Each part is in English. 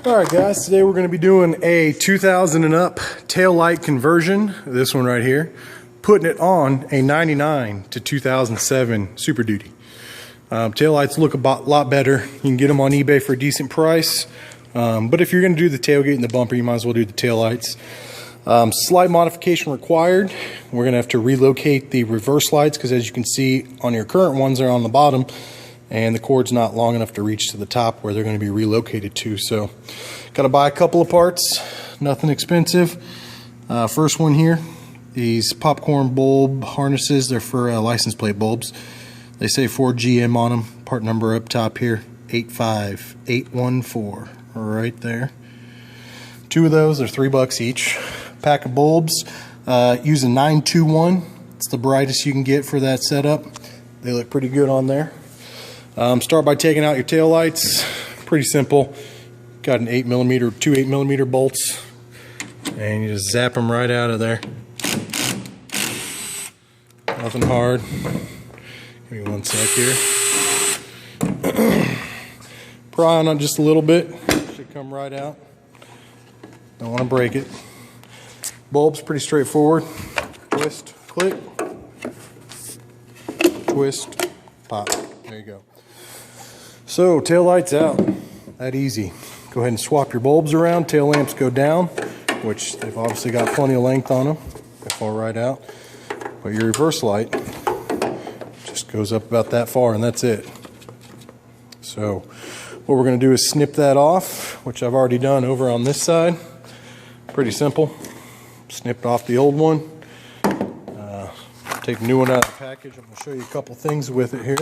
Alright guys, today we're going to be doing a 2000 and up tail light conversion, this one right here, putting it on a 99 to 2007 Super Duty. Tail lights look a lot better. You can get them on eBay for a decent price, but if you're going to do the tailgate and the bumper, you might as well do the tail lights. Slight modification required. We're going to have to relocate the reverse lights because, as you can see on your current ones, they're on the bottom and the cord's not long enough to reach to the top where they're going to be relocated to. So got to buy a couple of parts, nothing expensive. First one here, these popcorn bulb harnesses. They're for license plate bulbs. They say Ford GM on them. Part number up top here, 85814, right there. Two of those are $3 each. Pack of bulbs, use a 921. It's the brightest you can get for that setup. They look pretty good on there. Start by taking out your tail lights. Pretty simple. Got an 8mm, two 8mm bolts, and you just zap them right out of there. Nothing hard. Give me one sec here. Pry on it just a little bit. Should come right out. Don't want to break it. Bulb's pretty straightforward. Twist, click, twist, pop. There you go. So tail lights out. That easy. Go ahead and swap your bulbs around. Tail lamps go down, which they've obviously got plenty of length on them. They fall right out. But your reverse light just goes up about that far, and that's it. So what we're going to do is snip that off, which I've already done over on this side. Pretty simple. Snipped off the old one. Take the new one out of the package. I'm going to show you a couple things with it here.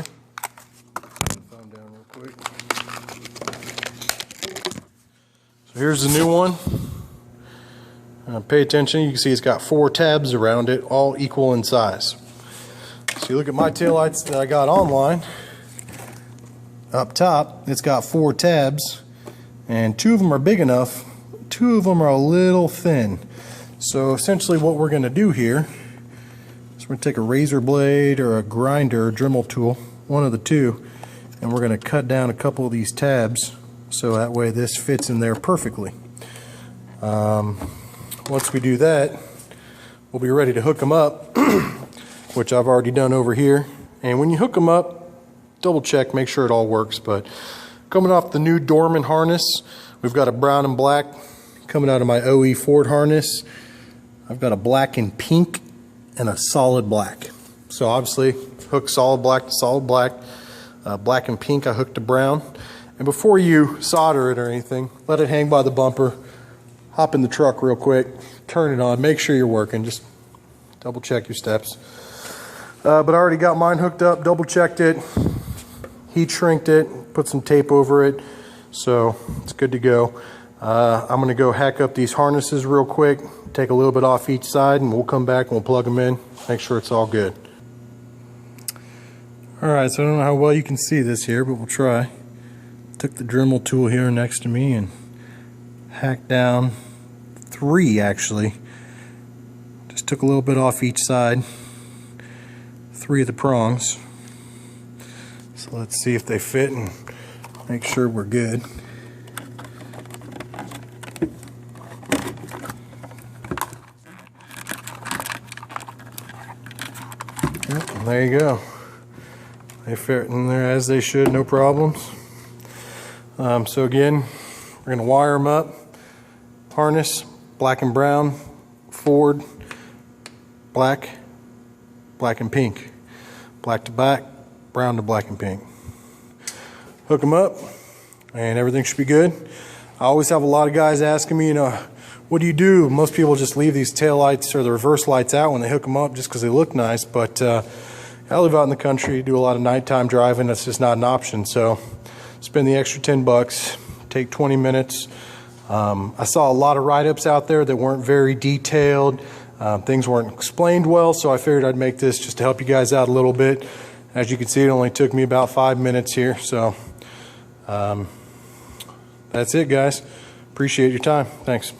Phone down real quick. So here's the new one. Pay attention. You can see it's got 4 tabs around it, all equal in size. So you look at my taillights that I got online. Up top, it's got 4 tabs, and 2 of them are big enough. 2 of them are a little thin. So essentially what we're going to do here is we're going to take a razor blade or a grinder or Dremel tool, one of the two, and we're going to cut down a couple of these tabs so that way this fits in there perfectly. Once we do that, we'll be ready to hook them up, which I've already done over here. And when you hook them up, double check, make sure it all works. But coming off the new Dorman harness, we've got a brown and black. Coming out of my OE Ford harness, I've got a black and pink and a solid black. So obviously hook solid black to solid black. Black and pink I hooked to brown. And before you solder it or anything, let it hang by the bumper. Hop in the truck real quick, turn it on, make sure you're working. Just double check your steps. But I already got mine hooked up, double checked it, heat shrinked it, put some tape over it, so it's good to go. I'm going to go hack up these harnesses real quick, take a little bit off each side, and we'll come back and we'll plug them in, make sure it's all good. Alright, so I don't know how well you can see this here, but we'll try. Took the Dremel tool here next to me and hacked down 3 actually. Just took a little bit off each side. 3 of the prongs. So let's see if they fit and make sure we're good. Yep, there you go. They fit in there as they should, no problems. So again, we're going to wire them up. Harness, black and brown, Ford, black, black and pink. Black to black, brown to black and pink. Hook them up, and everything should be good. I always have a lot of guys asking me, what do you do? Most people just leave these tail lights or the reverse lights out when they hook them up just because they look nice, but I live out in the country, do a lot of nighttime driving. That's just not an option. So spend the extra $10, take 20 minutes. I saw a lot of write-ups out there that weren't very detailed. Things weren't explained well, so I figured I'd make this just to help you guys out a little bit. As you can see, it only took me about 5 minutes here. So that's it, guys. Appreciate your time. Thanks.